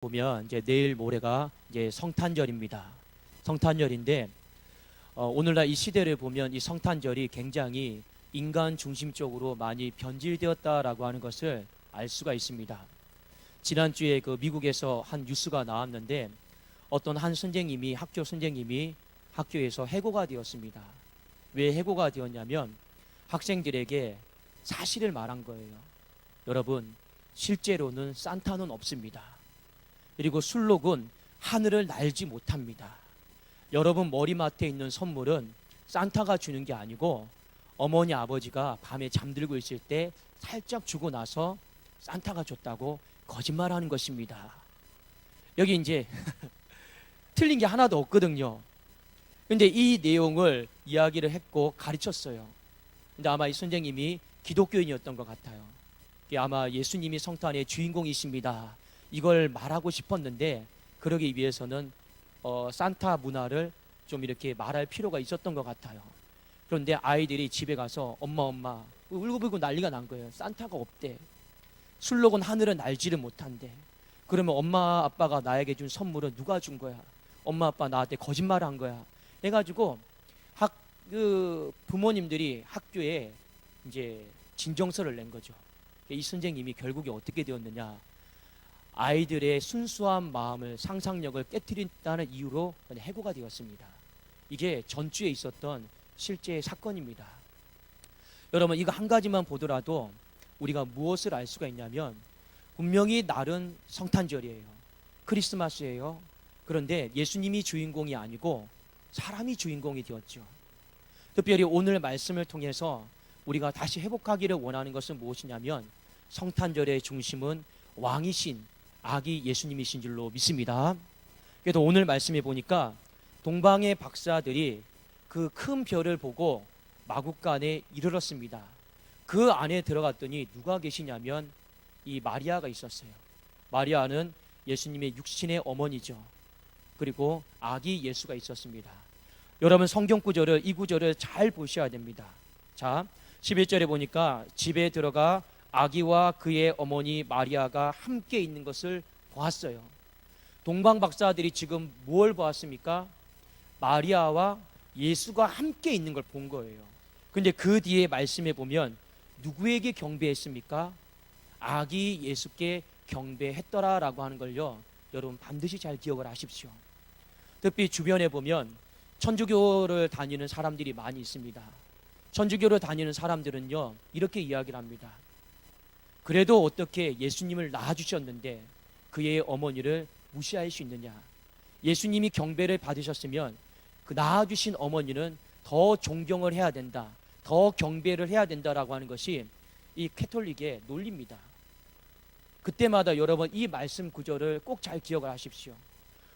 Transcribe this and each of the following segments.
보면 이제 내일 모레가 이제 성탄절입니다. 성탄절인데 오늘날 이 시대를 보면 이 성탄절이 굉장히 인간 중심적으로 많이 변질되었다라고 하는 것을 알 수가 있습니다. 지난주에 그 미국에서 한 뉴스가 나왔는데 어떤 한 선생님이 학교 선생님이 학교에서 해고가 되었습니다. 왜 해고가 되었냐면 학생들에게 사실을 말한 거예요. 여러분, 실제로는 산타는 없습니다. 그리고 술록은 하늘을 날지 못합니다. 여러분 머리맡에 있는 선물은 산타가 주는 게 아니고 어머니 아버지가 밤에 잠들고 있을 때 살짝 주고 나서 산타가 줬다고 거짓말하는 것입니다. 여기 이제 틀린 게 하나도 없거든요. 근데 이 내용을 이야기를 했고 가르쳤어요. 근데 아마 이 선생님이 기독교인이었던 것 같아요. 아마 예수님이 성탄의 주인공이십니다, 이걸 말하고 싶었는데 그러기 위해서는 산타 문화를 좀 이렇게 말할 필요가 있었던 것 같아요. 그런데 아이들이 집에 가서 엄마 울고불고 난리가 난 거예요. 산타가 없대. 술록은 하늘은 날지를 못한대. 그러면 엄마 아빠가 나에게 준 선물은 누가 준 거야? 엄마 아빠 나한테 거짓말을 한 거야. 해가지고 부모님들이 학교에 이제 진정서를 낸 거죠. 이 선생님이 결국에 어떻게 되었느냐? 아이들의 순수한 마음을, 상상력을 깨트린다는 이유로 해고가 되었습니다. 이게 전주에 있었던 실제 사건입니다. 여러분, 이거 한 가지만 보더라도 우리가 무엇을 알 수가 있냐면 분명히 날은 성탄절이에요. 크리스마스예요. 그런데 예수님이 주인공이 아니고 사람이 주인공이 되었죠. 특별히 오늘 말씀을 통해서 우리가 다시 회복하기를 원하는 것은 무엇이냐면 성탄절의 중심은 왕이신 아기 예수님이신 줄로 믿습니다. 그래서 오늘 말씀해 보니까 동방의 박사들이 그 큰 별을 보고 마국간에 이르렀습니다. 그 안에 들어갔더니 누가 계시냐면 이 마리아가 있었어요. 마리아는 예수님의 육신의 어머니죠. 그리고 아기 예수가 있었습니다. 여러분, 성경 구절을, 이 구절을 잘 보셔야 됩니다. 자, 11절에 보니까 집에 들어가 아기와 그의 어머니 마리아가 함께 있는 것을 보았어요. 동방 박사들이 지금 뭘 보았습니까? 마리아와 예수가 함께 있는 걸 본 거예요. 근데 그 뒤에 말씀해 보면 누구에게 경배했습니까? 아기 예수께 경배했더라라고 하는 걸요, 여러분 반드시 잘 기억을 하십시오. 특히 주변에 보면 천주교를 다니는 사람들이 많이 있습니다. 천주교를 다니는 사람들은요, 이렇게 이야기를 합니다. 그래도 어떻게 예수님을 낳아주셨는데 그의 어머니를 무시할 수 있느냐? 예수님이 경배를 받으셨으면 그 낳아주신 어머니는 더 존경을 해야 된다, 더 경배를 해야 된다라고 하는 것이 이 캐톨릭의 논리입니다. 그때마다 여러분 이 말씀 구절을 꼭 잘 기억을 하십시오.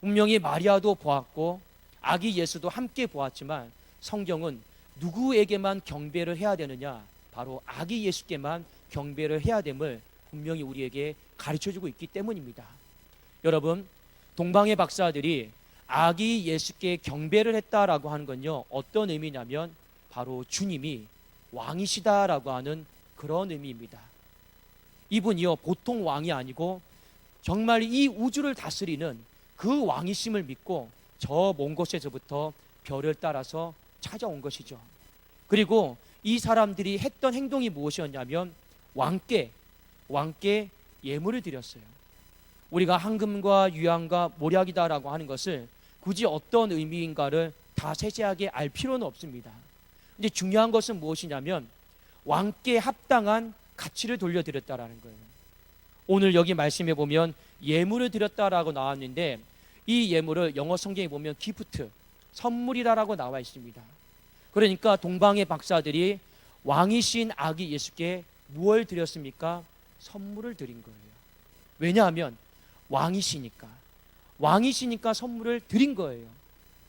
분명히 마리아도 보았고 아기 예수도 함께 보았지만 성경은 누구에게만 경배를 해야 되느냐? 바로 아기 예수께만 경배를 해야 됨을 분명히 우리에게 가르쳐주고 있기 때문입니다. 여러분, 동방의 박사들이 아기 예수께 경배를 했다라고 하는 건요, 어떤 의미냐면 바로 주님이 왕이시다라고 하는 그런 의미입니다. 이분이요, 보통 왕이 아니고 정말 이 우주를 다스리는 그 왕이심을 믿고 저 먼 곳에서부터 별을 따라서 찾아온 것이죠. 그리고 이 사람들이 했던 행동이 무엇이었냐면 왕께 예물을 드렸어요. 우리가 황금과 유향과 몰약이다라고 하는 것을 굳이 어떤 의미인가를 다 세세하게 알 필요는 없습니다. 근데 중요한 것은 무엇이냐면 왕께 합당한 가치를 돌려드렸다라는 거예요. 오늘 여기 말씀해 보면 예물을 드렸다라고 나왔는데 이 예물을 영어 성경에 보면 기프트, 선물이라고 나와 있습니다. 그러니까 동방의 박사들이 왕이신 아기 예수께 무엇을 드렸습니까? 선물을 드린 거예요. 왜냐하면 왕이시니까 선물을 드린 거예요.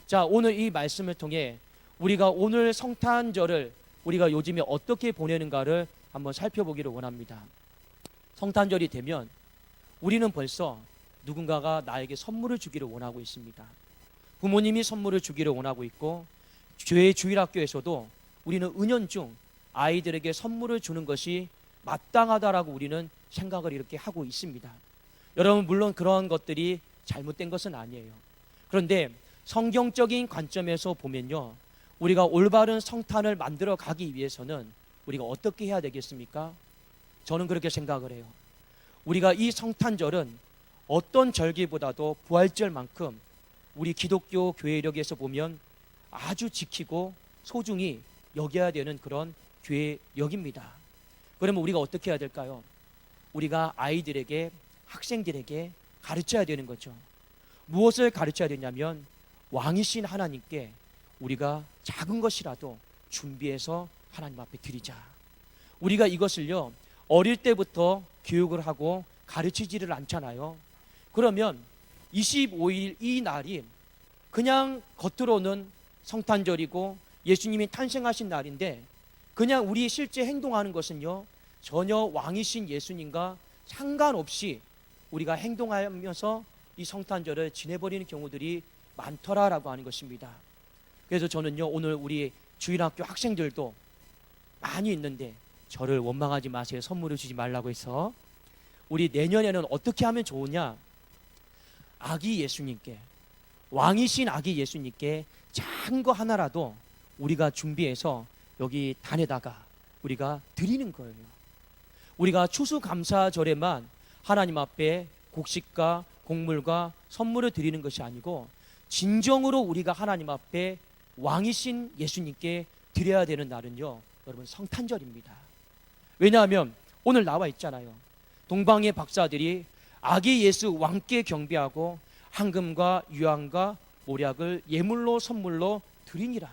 자, 오늘 이 말씀을 통해 우리가 오늘 성탄절을 우리가 요즘에 어떻게 보내는가를 한번 살펴보기를 원합니다. 성탄절이 되면 우리는 벌써 누군가가 나에게 선물을 주기를 원하고 있습니다. 부모님이 선물을 주기를 원하고 있고, 교회 주일학교에서도 우리는 은연중 아이들에게 선물을 주는 것이 마땅하다라고 우리는 생각을 이렇게 하고 있습니다. 여러분, 물론 그런 것들이 잘못된 것은 아니에요. 그런데 성경적인 관점에서 보면요, 우리가 올바른 성탄을 만들어 가기 위해서는 우리가 어떻게 해야 되겠습니까? 저는 그렇게 생각을 해요. 우리가 이 성탄절은 어떤 절기보다도 부활절만큼 우리 기독교 교회력에서 보면 아주 지키고 소중히 여겨야 되는 그런 교회력입니다. 그러면 우리가 어떻게 해야 될까요? 우리가 아이들에게, 학생들에게 가르쳐야 되는 거죠. 무엇을 가르쳐야 되냐면 왕이신 하나님께 우리가 작은 것이라도 준비해서 하나님 앞에 드리자. 우리가 이것을요, 어릴 때부터 교육을 하고 가르치지를 않잖아요. 그러면 25일 이 날이 그냥 겉으로는 성탄절이고 예수님이 탄생하신 날인데, 그냥 우리 실제 행동하는 것은요, 전혀 왕이신 예수님과 상관없이 우리가 행동하면서 이 성탄절을 지내버리는 경우들이 많더라라고 하는 것입니다. 그래서 저는요, 오늘 우리 주일학교 학생들도 많이 있는데 저를 원망하지 마세요. 선물을 주지 말라고 해서. 우리 내년에는 어떻게 하면 좋으냐? 아기 예수님께, 왕이신 아기 예수님께 작은 거 하나라도 우리가 준비해서 여기 단에다가 우리가 드리는 거예요. 우리가 추수감사절에만 하나님 앞에 곡식과 곡물과 선물을 드리는 것이 아니고 진정으로 우리가 하나님 앞에 왕이신 예수님께 드려야 되는 날은요, 여러분, 성탄절입니다. 왜냐하면 오늘 나와 있잖아요. 동방의 박사들이 아기 예수 왕께 경배하고 황금과 유황과 모략을 예물로 선물로 드리니라.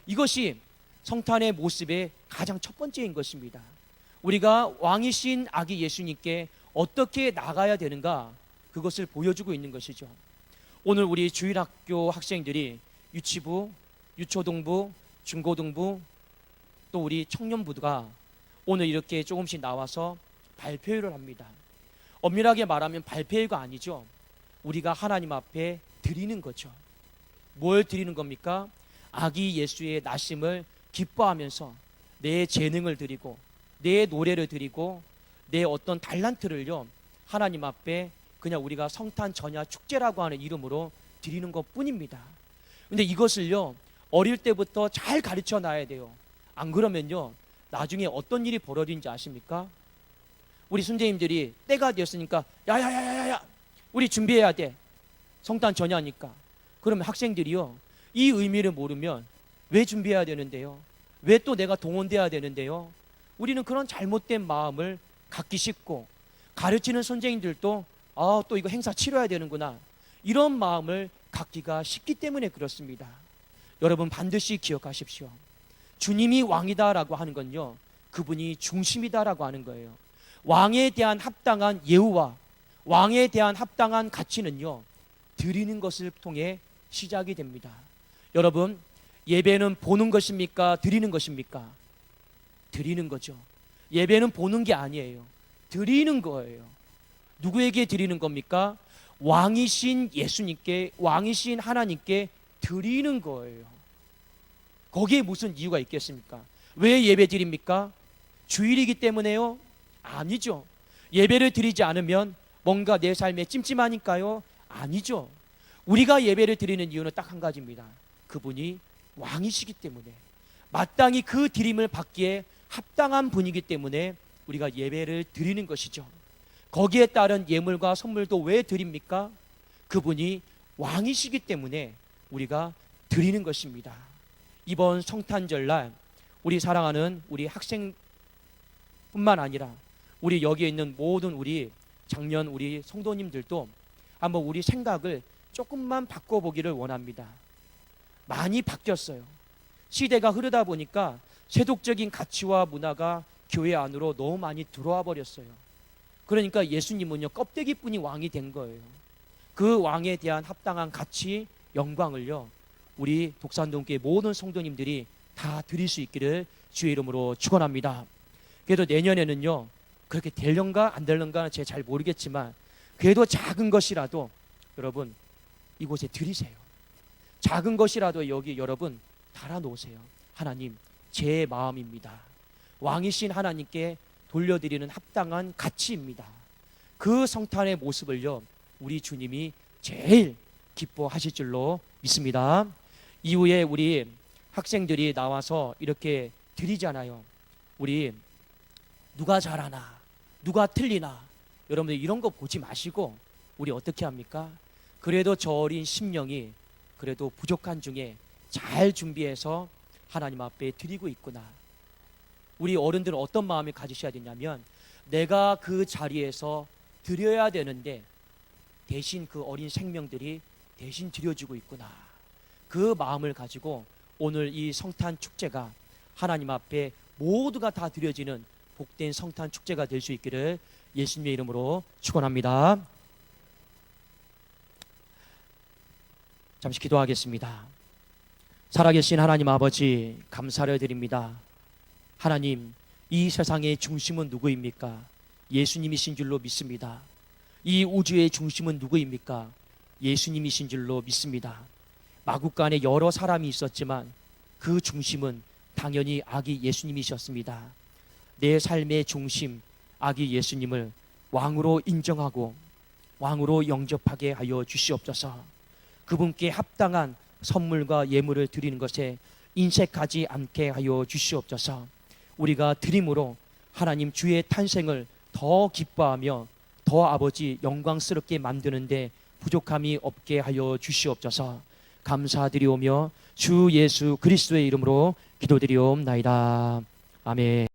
이것이 성탄의 모습의 가장 첫 번째인 것입니다. 우리가 왕이신 아기 예수님께 어떻게 나가야 되는가, 그것을 보여주고 있는 것이죠. 오늘 우리 주일학교 학생들이 유치부, 유초등부, 중고등부, 또 우리 청년부가 오늘 이렇게 조금씩 나와서 발표회를 합니다. 엄밀하게 말하면 발표회가 아니죠. 우리가 하나님 앞에 드리는 거죠. 뭘 드리는 겁니까? 아기 예수의 나심을 기뻐하면서 내 재능을 드리고 내 노래를 드리고 내 어떤 달란트를요, 하나님 앞에 그냥 우리가 성탄 전야 축제라고 하는 이름으로 드리는 것 뿐입니다. 근데 이것을요, 어릴 때부터 잘 가르쳐 놔야 돼요. 안 그러면요, 나중에 어떤 일이 벌어진지 아십니까? 우리 선생님들이 때가 되었으니까 야야야야야, 우리 준비해야 돼. 성탄 전야니까. 그러면 학생들이요, 이 의미를 모르면 왜 준비해야 되는데요? 왜 또 내가 동원돼야 되는데요? 우리는 그런 잘못된 마음을 갖기 쉽고, 가르치는 선생님들도 또 이거 행사 치러야 되는구나, 이런 마음을 갖기가 쉽기 때문에 그렇습니다. 여러분, 반드시 기억하십시오. 주님이 왕이다라고 하는 건요, 그분이 중심이다라고 하는 거예요. 왕에 대한 합당한 예우와 왕에 대한 합당한 가치는요, 드리는 것을 통해 시작이 됩니다. 여러분, 예배는 보는 것입니까? 드리는 것입니까? 드리는 거죠. 예배는 보는 게 아니에요. 드리는 거예요. 누구에게 드리는 겁니까? 왕이신 예수님께, 왕이신 하나님께 드리는 거예요. 거기에 무슨 이유가 있겠습니까? 왜 예배 드립니까? 주일이기 때문에요? 아니죠. 예배를 드리지 않으면 뭔가 내 삶에 찜찜하니까요? 아니죠. 우리가 예배를 드리는 이유는 딱 한 가지입니다. 그분이 왕이시기 때문에, 마땅히 그 드림을 받기에 합당한 분이기 때문에 우리가 예배를 드리는 것이죠. 거기에 따른 예물과 선물도 왜 드립니까? 그분이 왕이시기 때문에 우리가 드리는 것입니다. 이번 성탄절날 우리 사랑하는 우리 학생뿐만 아니라 우리 여기에 있는 모든 우리 장년 우리 성도님들도 한번 우리 생각을 조금만 바꿔보기를 원합니다. 많이 바뀌었어요. 시대가 흐르다 보니까 세속적인 가치와 문화가 교회 안으로 너무 많이 들어와 버렸어요. 그러니까 예수님은요, 껍데기뿐이 왕이 된 거예요. 그 왕에 대한 합당한 가치, 영광을요, 우리 독산동교회 모든 성도님들이 다 드릴 수 있기를 주의 이름으로 축원합니다. 그래도 내년에는요, 그렇게 될런가 안 될런가는 제가 잘 모르겠지만 그래도 작은 것이라도 여러분 이곳에 드리세요. 작은 것이라도 여기 여러분 달아놓으세요. 하나님, 제 마음입니다. 왕이신 하나님께 돌려드리는 합당한 가치입니다. 그 성탄의 모습을요 우리 주님이 제일 기뻐하실 줄로 믿습니다. 이후에 우리 학생들이 나와서 이렇게 드리잖아요. 우리 누가 잘하나 누가 틀리나, 여러분들 이런 거 보지 마시고 우리 어떻게 합니까? 그래도 저 어린 심령이 그래도 부족한 중에 잘 준비해서 하나님 앞에 드리고 있구나. 우리 어른들은 어떤 마음을 가지셔야 되냐면, 내가 그 자리에서 드려야 되는데 대신 그 어린 생명들이 대신 드려주고 있구나. 그 마음을 가지고 오늘 이 성탄 축제가 하나님 앞에 모두가 다 드려지는 복된 성탄 축제가 될 수 있기를 예수님의 이름으로 축원합니다. 잠시 기도하겠습니다. 살아계신 하나님 아버지, 감사를 드립니다. 하나님, 이 세상의 중심은 누구입니까? 예수님이신 줄로 믿습니다. 이 우주의 중심은 누구입니까? 예수님이신 줄로 믿습니다. 마국간에 여러 사람이 있었지만 그 중심은 당연히 아기 예수님이셨습니다. 내 삶의 중심 아기 예수님을 왕으로 인정하고 왕으로 영접하게 하여 주시옵소서. 그분께 합당한 선물과 예물을 드리는 것에 인색하지 않게 하여 주시옵소서. 우리가 드림으로 하나님 주의 탄생을 더 기뻐하며 더 아버지 영광스럽게 만드는데 부족함이 없게 하여 주시옵소서. 감사드리오며 주 예수 그리스도의 이름으로 기도드리옵나이다. 아멘.